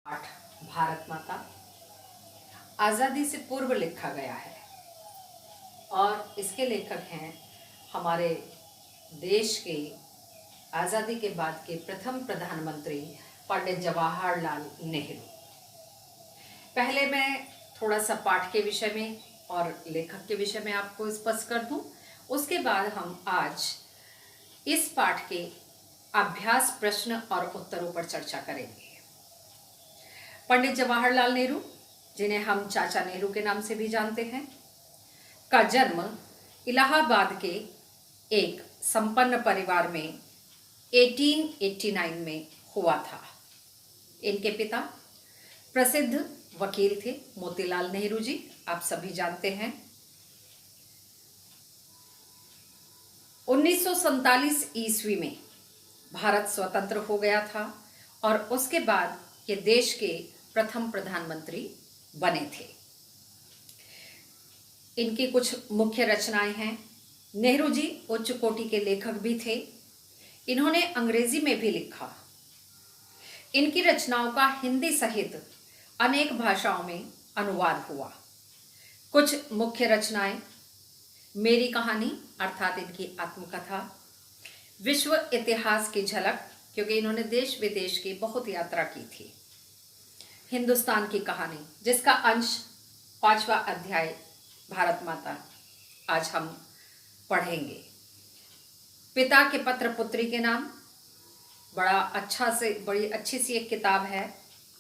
पाठ भारत माता आज़ादी से पूर्व लिखा गया है और इसके लेखक हैं हमारे देश के आज़ादी के बाद के प्रथम प्रधानमंत्री पंडित जवाहरलाल नेहरू। पहले मैं थोड़ा सा पाठ के विषय में और लेखक के विषय में आपको स्पष्ट कर दूं, उसके बाद हम आज इस पाठ के अभ्यास प्रश्न और उत्तरों पर चर्चा करेंगे। पंडित जवाहरलाल नेहरू, जिन्हें हम चाचा नेहरू के नाम से भी जानते हैं, का जन्म इलाहाबाद के एक संपन्न परिवार में 1889 में हुआ था। इनके पिता प्रसिद्ध वकील थे मोतीलाल नेहरू जी, आप सभी जानते हैं। 1947 ईस्वी में भारत स्वतंत्र हो गया था और उसके बाद ये देश के प्रथम प्रधानमंत्री बने थे। इनकी कुछ मुख्य रचनाएं हैं। नेहरू जी उच्च कोटि के लेखक भी थे। इन्होंने अंग्रेजी में भी लिखा। इनकी रचनाओं का हिंदी सहित अनेक भाषाओं में अनुवाद हुआ। कुछ मुख्य रचनाएं मेरी कहानी अर्थात इनकी आत्मकथा, विश्व इतिहास की झलक, क्योंकि इन्होंने देश विदेश की बहुत यात्रा की थी, हिंदुस्तान की कहानी, जिसका अंश 5वां अध्याय भारत माता आज हम पढ़ेंगे। पिता के पत्र पुत्री के नाम, बड़ी अच्छी सी एक किताब है,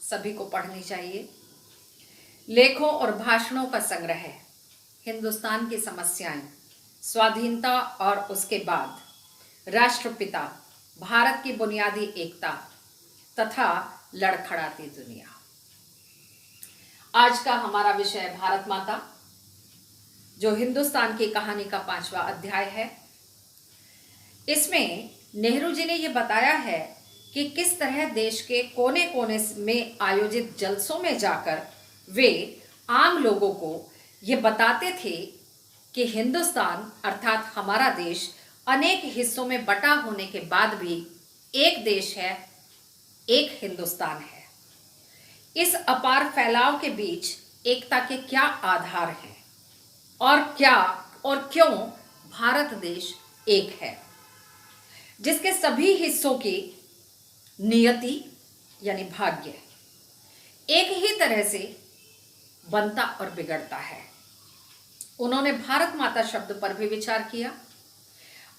सभी को पढ़नी चाहिए। लेखों और भाषणों का संग्रह है, हिंदुस्तान की समस्याएं, स्वाधीनता और उसके बाद, राष्ट्रपिता, भारत की बुनियादी एकता तथा लड़खड़ाती दुनिया। आज का हमारा विषय है भारत माता, जो हिंदुस्तान की कहानी का 5वां अध्याय है। इसमें नेहरू जी ने यह बताया है कि किस तरह देश के कोने कोने में आयोजित जलसों में जाकर वे आम लोगों को ये बताते थे कि हिंदुस्तान अर्थात हमारा देश अनेक हिस्सों में बटा होने के बाद भी एक देश है, एक हिंदुस्तान है। इस अपार फैलाव के बीच एकता के क्या आधार हैं और क्यों भारत देश एक है, जिसके सभी हिस्सों की नियति यानी भाग्य एक ही तरह से बनता और बिगड़ता है। उन्होंने भारत माता शब्द पर भी विचार किया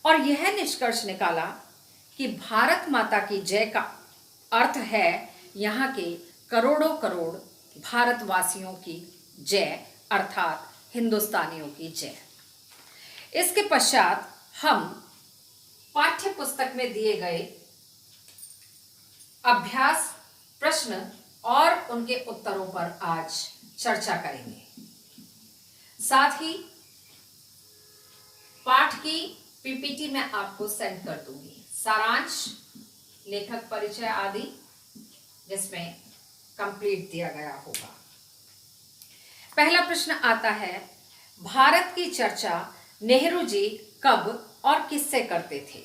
और यह निष्कर्ष निकाला कि भारत माता की जय का अर्थ है यहाँ के करोड़ों करोड़ भारतवासियों की जय अर्थात हिंदुस्तानियों की जय। इसके पश्चात हम पाठ्य पुस्तक में दिए गए अभ्यास प्रश्न और उनके उत्तरों पर आज चर्चा करेंगे। साथ ही पाठ की पीपीटी मैं आपको सेंड कर दूंगी, सारांश, लेखक परिचय आदि, जिसमें कंप्लीट दिया गया होगा। पहला प्रश्न आता है, भारत की चर्चा नेहरू जी कब और किससे करते थे?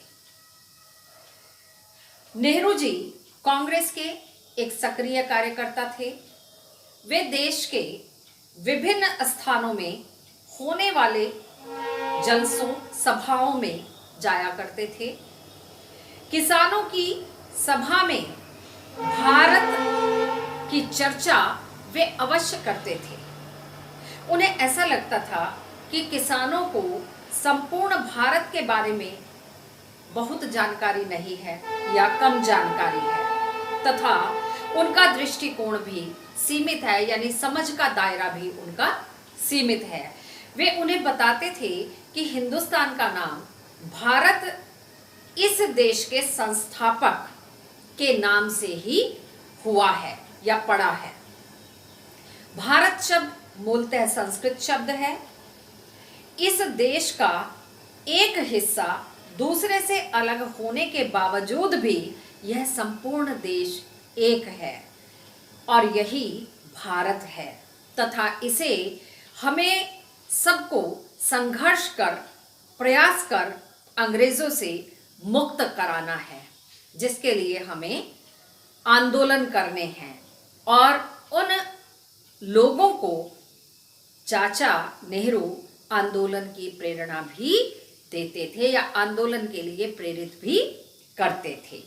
नेहरू जी कांग्रेस के एक सक्रिय कार्यकर्ता थे। वे देश के विभिन्न स्थानों में होने वाले जलसों सभाओं में जाया करते थे। किसानों की सभा में भारत की चर्चा वे अवश्य करते थे। उन्हें ऐसा लगता था कि किसानों को संपूर्ण भारत के बारे में बहुत जानकारी नहीं है या कम जानकारी है तथा उनका दृष्टिकोण भी सीमित है, यानी समझ का दायरा भी उनका सीमित है। वे उन्हें बताते थे कि हिंदुस्तान का नाम भारत इस देश के संस्थापक के नाम से ही हुआ है या पड़ा है। भारत शब्द मूलतः संस्कृत शब्द है। इस देश का एक हिस्सा दूसरे से अलग होने के बावजूद भी यह संपूर्ण देश एक है और यही भारत है तथा इसे हमें सबको संघर्ष कर, प्रयास कर अंग्रेजों से मुक्त कराना है, जिसके लिए हमें आंदोलन करने हैं, और उन लोगों को चाचा नेहरू आंदोलन की प्रेरणा भी देते थे या आंदोलन के लिए प्रेरित भी करते थे।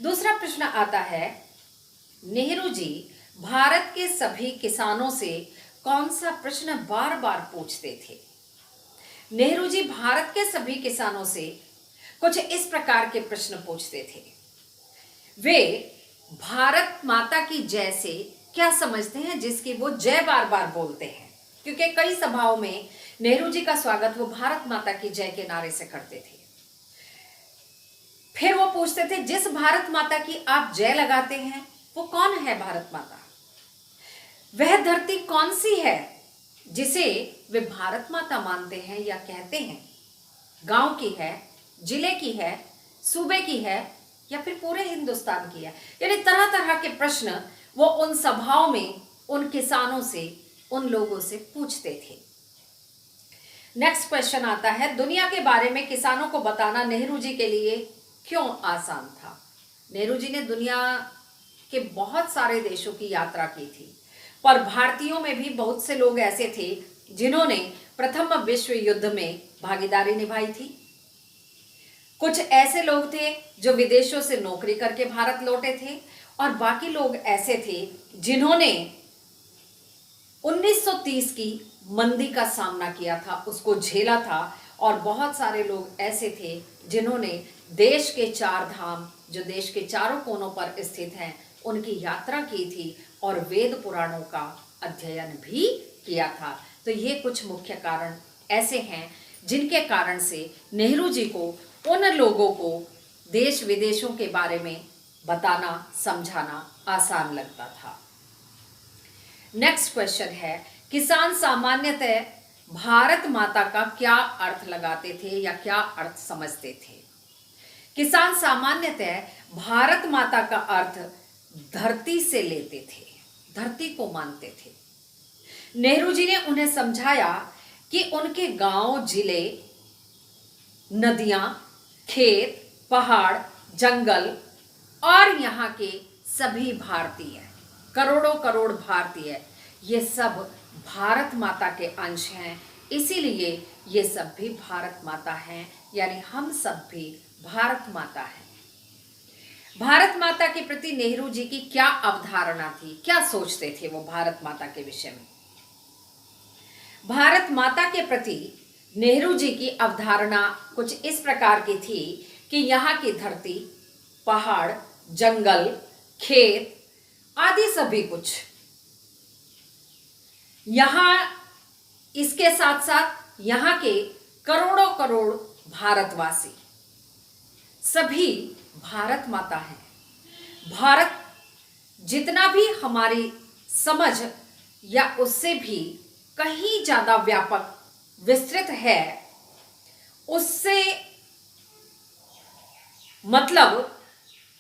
दूसरा प्रश्न आता है, नेहरू जी भारत के सभी किसानों से कौन सा प्रश्न बार बार पूछते थे? नेहरू जी भारत के सभी किसानों से कुछ इस प्रकार के प्रश्न पूछते थे। वे भारत माता की जय से क्या समझते हैं जिसकी वो जय बार बार बोलते हैं? क्योंकि कई सभाओं में नेहरू जी का स्वागत वो भारत माता की जय के नारे से करते थे। फिर वो पूछते थे, जिस भारत माता की आप जय लगाते हैं वो कौन है भारत माता? वह धरती कौन सी है जिसे वे भारत माता मानते हैं या कहते हैं? गांव की है, जिले की है, सूबे की है या फिर पूरे हिंदुस्तान की है? यानी तरह तरह के प्रश्न वो उन सभाओं में उन किसानों से, उन लोगों से पूछते थे। नेक्स्ट क्वेश्चन आता है, दुनिया के बारे में किसानों को बताना नेहरू जी के लिए क्यों आसान था? नेहरू जी ने दुनिया के बहुत सारे देशों की यात्रा की थी, पर भारतीयों में भी बहुत से लोग ऐसे थे जिन्होंने प्रथम विश्व युद्ध में भागीदारी निभाई थी। कुछ ऐसे लोग थे जो विदेशों से नौकरी करके भारत लौटे थे और बाकी लोग ऐसे थे जिन्होंने 1930 की मंदी का सामना किया था, उसको झेला था। और बहुत सारे लोग ऐसे थे जिन्होंने देश के चार धाम, जो देश के चारों कोनों पर स्थित हैं, उनकी यात्रा की थी और वेद पुराणों का अध्ययन भी किया था। तो ये कुछ मुख्य कारण ऐसे हैं जिनके कारण से नेहरू जी को उन लोगों को देश विदेशों के बारे में बताना, समझाना आसान लगता था। नेक्स्ट क्वेश्चन है, किसान सामान्यतः भारत माता का क्या अर्थ लगाते थे या क्या अर्थ समझते थे? किसान सामान्यतः भारत माता का अर्थ धरती से लेते थे, धरती को मानते थे। नेहरू जी ने उन्हें समझाया कि उनके गांव, जिले, नदियां, खेत, पहाड़, जंगल और यहाँ के सभी भारतीय, करोड़ों करोड़ भारतीय, ये सब भारत माता के अंश हैं। इसीलिए ये सब भी भारत माता हैं, यानी हम सब भी भारत माता हैं। भारत माता के प्रति नेहरू जी की क्या अवधारणा थी, क्या सोचते थे वो भारत माता के विषय में? भारत माता के प्रति नेहरू जी की अवधारणा कुछ इस प्रकार की थी कि यहाँ की धरती, पहाड़, जंगल, खेत आदि सभी कुछ, यहाँ इसके साथ साथ यहाँ के करोड़ों करोड़ भारतवासी सभी भारत माता हैं। भारत जितना भी हमारी समझ या उससे भी कहीं ज्यादा व्यापक विस्तृत है, उससे मतलब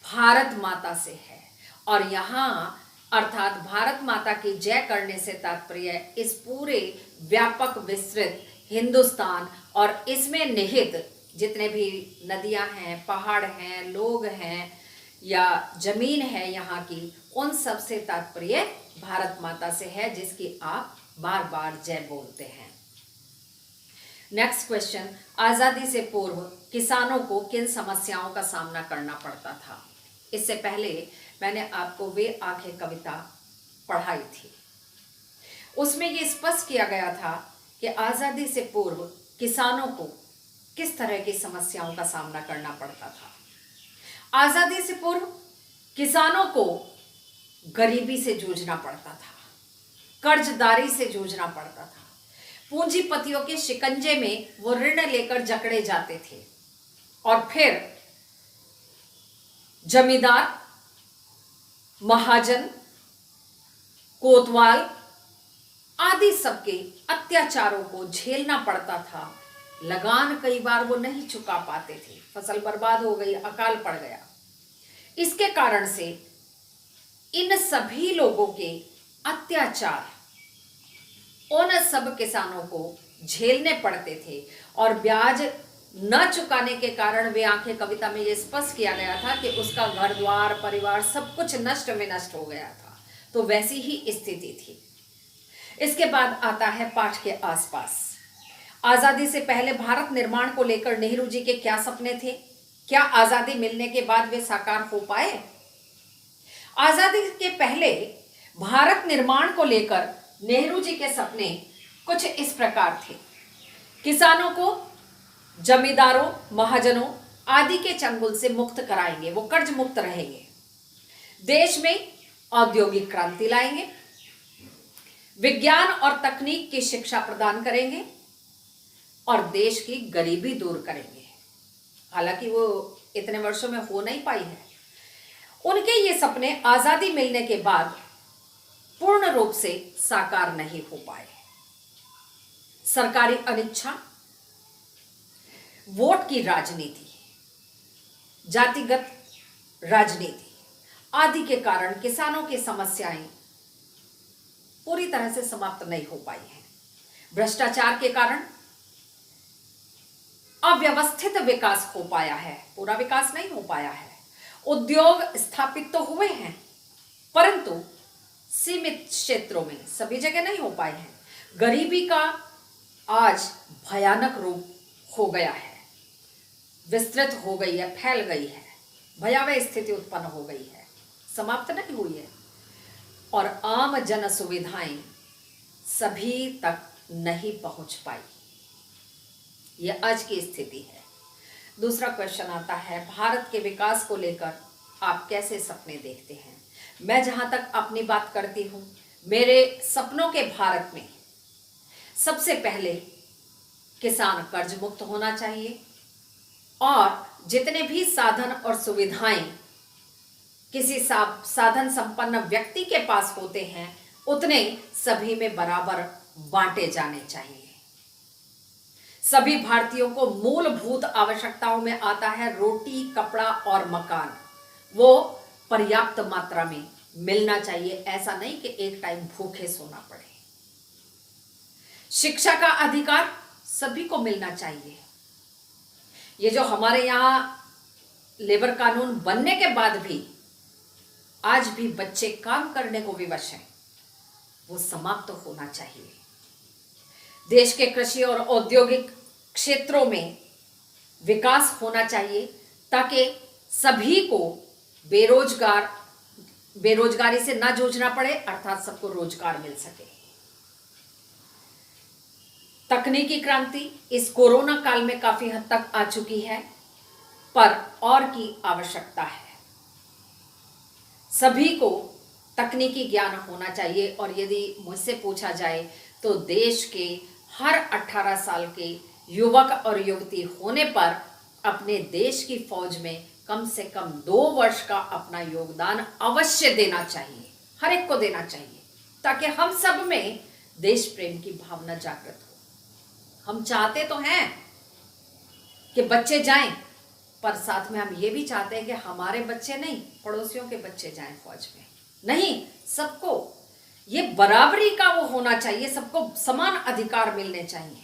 भारत माता से है। और यहाँ अर्थात भारत माता की जय करने से तात्पर्य इस पूरे व्यापक विस्तृत हिंदुस्तान और इसमें निहित जितने भी नदियां हैं, पहाड़ हैं, लोग हैं या जमीन है यहाँ की, उन सब से तात्पर्य भारत माता से है, जिसकी आप बार बार जय बोलते हैं। नेक्स्ट क्वेश्चन, आजादी से पूर्व किसानों को किन समस्याओं का सामना करना पड़ता था? इससे पहले मैंने आपको वे आंखें कविता पढ़ाई थी, उसमें ये स्पष्ट किया गया था कि आजादी से पूर्व किसानों को किस तरह की समस्याओं का सामना करना पड़ता था। आजादी से पूर्व किसानों को गरीबी से जूझना पड़ता था, कर्जदारी से जूझना पड़ता था, पूंजीपतियों के शिकंजे में वो ऋण लेकर जकड़े जाते थे और फिर जमींदार, महाजन, कोतवाल आदि सबके अत्याचारों को झेलना पड़ता था। लगान कई बार वो नहीं चुका पाते थे, फसल बर्बाद हो गई, अकाल पड़ गया। इसके कारण से इन सभी लोगों के अत्याचार उन सब किसानों को झेलने पड़ते थे और ब्याज न चुकाने के कारण वे आंखें कविता में ये स्पष्ट किया गया था कि उसका घर द्वार, परिवार सब कुछ नष्ट में नष्ट हो गया था। तो वैसी ही स्थिति थी। इसके बाद आता है पाठ के आसपास। आजादी से पहले भारत निर्माण को लेकर नेहरू जी के क्या सपने थे? क्या आजादी मिलने के बाद वे साकार हो पाए? आजादी के पहले भारत निर्माण को लेकर नेहरू जी के सपने कुछ इस प्रकार थे। किसानों को जमींदारों, महाजनों आदि के चंगुल से मुक्त कराएंगे, वो कर्ज मुक्त रहेंगे। देश में औद्योगिक क्रांति लाएंगे, विज्ञान और तकनीक की शिक्षा प्रदान करेंगे और देश की गरीबी दूर करेंगे। हालांकि वो इतने वर्षों में हो नहीं पाई है। उनके ये सपने आजादी मिलने के बाद पूर्ण रूप से साकार नहीं हो पाए। सरकारी अनिच्छा, वोट की राजनीति, जातिगत राजनीति आदि के कारण किसानों की समस्याएं पूरी तरह से समाप्त नहीं हो पाई हैं। भ्रष्टाचार के कारण अव्यवस्थित विकास हो पाया है, पूरा विकास नहीं हो पाया है। उद्योग स्थापित तो हुए हैं परंतु सीमित क्षेत्रों में, सभी जगह नहीं हो पाए हैं। गरीबी का आज भयानक रूप हो गया है, विस्तृत हो गई है, फैल गई है, भयावह स्थिति उत्पन्न हो गई है, समाप्त नहीं हुई है और आम जन सुविधाएं सभी तक नहीं पहुंच पाई। यह आज की स्थिति है। दूसरा क्वेश्चन आता है, भारत के विकास को लेकर आप कैसे सपने देखते हैं? मैं जहां तक अपनी बात करती हूं, मेरे सपनों के भारत में सबसे पहले किसान कर्ज मुक्त होना चाहिए और जितने भी साधन और सुविधाएं किसी साधन संपन्न व्यक्ति के पास होते हैं उतने सभी में बराबर बांटे जाने चाहिए। सभी भारतीयों को मूलभूत आवश्यकताओं में आता है रोटी, कपड़ा और मकान, वो पर्याप्त मात्रा में मिलना चाहिए। ऐसा नहीं कि एक टाइम भूखे सोना पड़े। शिक्षा का अधिकार सभी को मिलना चाहिए। ये जो हमारे यहाँ लेबर कानून बनने के बाद भी आज भी बच्चे काम करने को विवश हैं, वो समाप्त होना चाहिए। देश के कृषि और औद्योगिक क्षेत्रों में विकास होना चाहिए ताकि सभी को बेरोजगारी से ना जूझना पड़े, अर्थात सबको रोजगार मिल सके। तकनीकी क्रांति इस कोरोना काल में काफी हद तक आ चुकी है पर और की आवश्यकता है। सभी को तकनीकी ज्ञान होना चाहिए और यदि मुझसे पूछा जाए तो देश के हर 18 साल के युवक और युवती होने पर अपने देश की फौज में कम से कम 2 वर्ष का अपना योगदान अवश्य देना चाहिए, हर एक को देना चाहिए, ताकि हम सब में देश प्रेम की भावना जागृत हो। हम चाहते तो हैं कि बच्चे जाएं, पर साथ में हम ये भी चाहते हैं कि हमारे बच्चे नहीं, पड़ोसियों के बच्चे जाएं फौज में। नहीं, सबको ये बराबरी का वो होना चाहिए, सबको समान अधिकार मिलने चाहिए।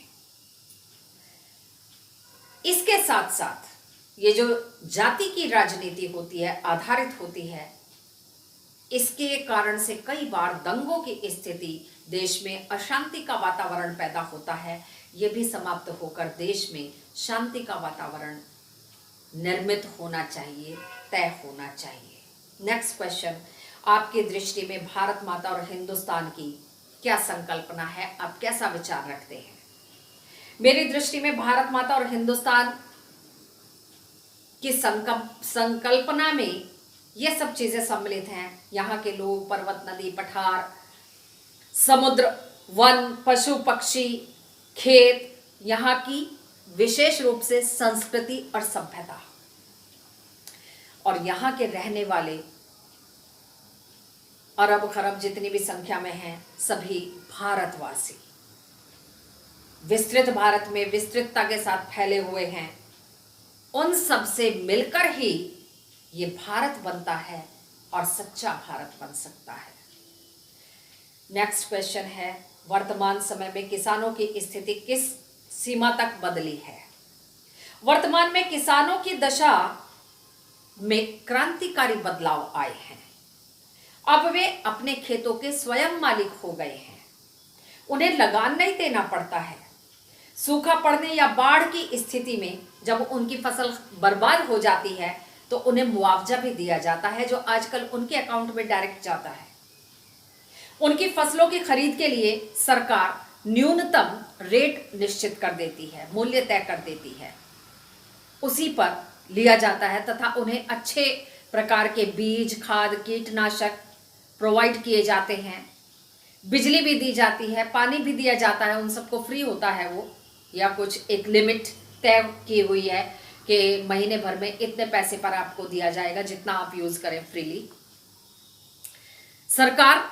इसके साथ साथ ये जो जाति की राजनीति होती है, आधारित होती है, इसके कारण से कई बार दंगों की स्थिति, देश में अशांति का वातावरण पैदा होता है। ये भी समाप्त होकर देश में शांति का वातावरण निर्मित होना चाहिए, तय होना चाहिए। नेक्स्ट क्वेश्चन, आपकी दृष्टि में भारत माता और हिंदुस्तान की क्या संकल्पना है? आप कैसा विचार रखते हैं? मेरी दृष्टि में भारत माता और हिंदुस्तान की संकल्पना में ये सब चीजें सम्मिलित हैं। यहाँ के लोग, पर्वत, नदी, पठार, समुद्र, वन, पशु पक्षी, खेत, यहाँ की विशेष रूप से संस्कृति और सभ्यता, और यहाँ के रहने वाले अरब खरब जितनी भी संख्या में हैं, सभी भारतवासी विस्तृत भारत में विस्तृतता के साथ फैले हुए हैं। उन सब से मिलकर ही ये भारत बनता है और सच्चा भारत बन सकता है। नेक्स्ट क्वेश्चन है, वर्तमान समय में किसानों की स्थिति किस सीमा तक बदली है? वर्तमान में किसानों की दशा में क्रांतिकारी बदलाव आए हैं। अब वे अपने खेतों के स्वयं मालिक हो गए हैं। उन्हें लगान नहीं देना पड़ता है। सूखा पड़ने या बाढ़ की स्थिति में जब उनकी फसल बर्बाद हो जाती है तो उन्हें मुआवजा भी दिया जाता है, जो आजकल उनके अकाउंट में डायरेक्ट जाता है। उनकी फसलों की खरीद के लिए सरकार न्यूनतम रेट निश्चित कर देती है, मूल्य तय कर देती है, उसी पर लिया जाता है तथा उन्हें अच्छे प्रकार के बीज, खाद, कीटनाशक प्रोवाइड किए जाते हैं। बिजली भी दी जाती है, पानी भी दिया जाता है, उन सबको फ्री होता है वो, या कुछ एक लिमिट तय की हुई है कि महीने भर में इतने पैसे पर आपको दिया जाएगा जितना आप यूज करें फ्रीली। सरकार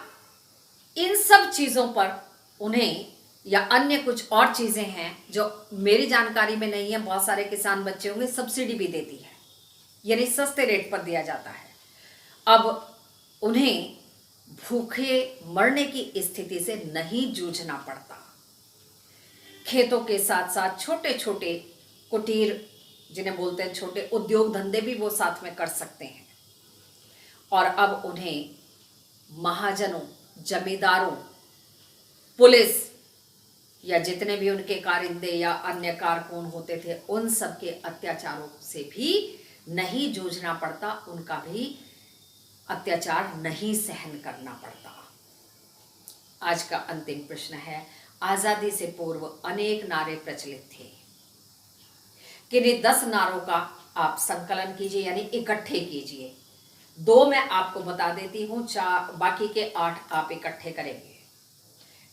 इन सब चीजों पर उन्हें, या अन्य कुछ और चीजें हैं जो मेरी जानकारी में नहीं है, बहुत सारे किसान बच्चे होंगे, सब्सिडी भी देती है, यानी सस्ते रेट पर दिया जाता है। अब उन्हें भूखे मरने की स्थिति से नहीं जूझना पड़ता। खेतों के साथ साथ छोटे छोटे कुटीर, जिन्हें बोलते हैं छोटे उद्योग धंधे, भी वो साथ में कर सकते हैं। और अब उन्हें महाजनों, जमींदारों, पुलिस या जितने भी उनके कारिंदे या अन्य कारकुन होते थे, उन सब के अत्याचारों से भी नहीं जूझना पड़ता, उनका भी अत्याचार नहीं सहन करना पड़ता। आज का अंतिम प्रश्न है, आजादी से पूर्व अनेक नारे प्रचलित थे, किन्हीं 10 नारों का आप संकलन कीजिए, यानी इकट्ठे कीजिए। 2 मैं आपको बता देती हूं, 4 बाकी के 8 आप इकट्ठे करेंगे।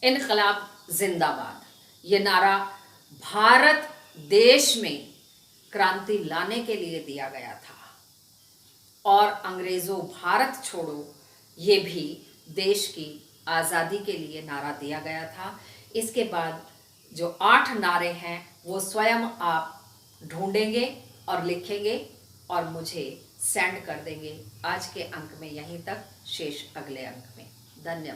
इनकलाब जिंदाबाद, ये नारा भारत देश में क्रांति लाने के लिए दिया गया था। और अंग्रेजों भारत छोड़ो, ये भी देश की आज़ादी के लिए नारा दिया गया था। इसके बाद जो 8 नारे हैं वो स्वयं आप ढूंढेंगे और लिखेंगे और मुझे सेंड कर देंगे। आज के अंक में यहीं तक, शेष अगले अंक में। धन्यवाद।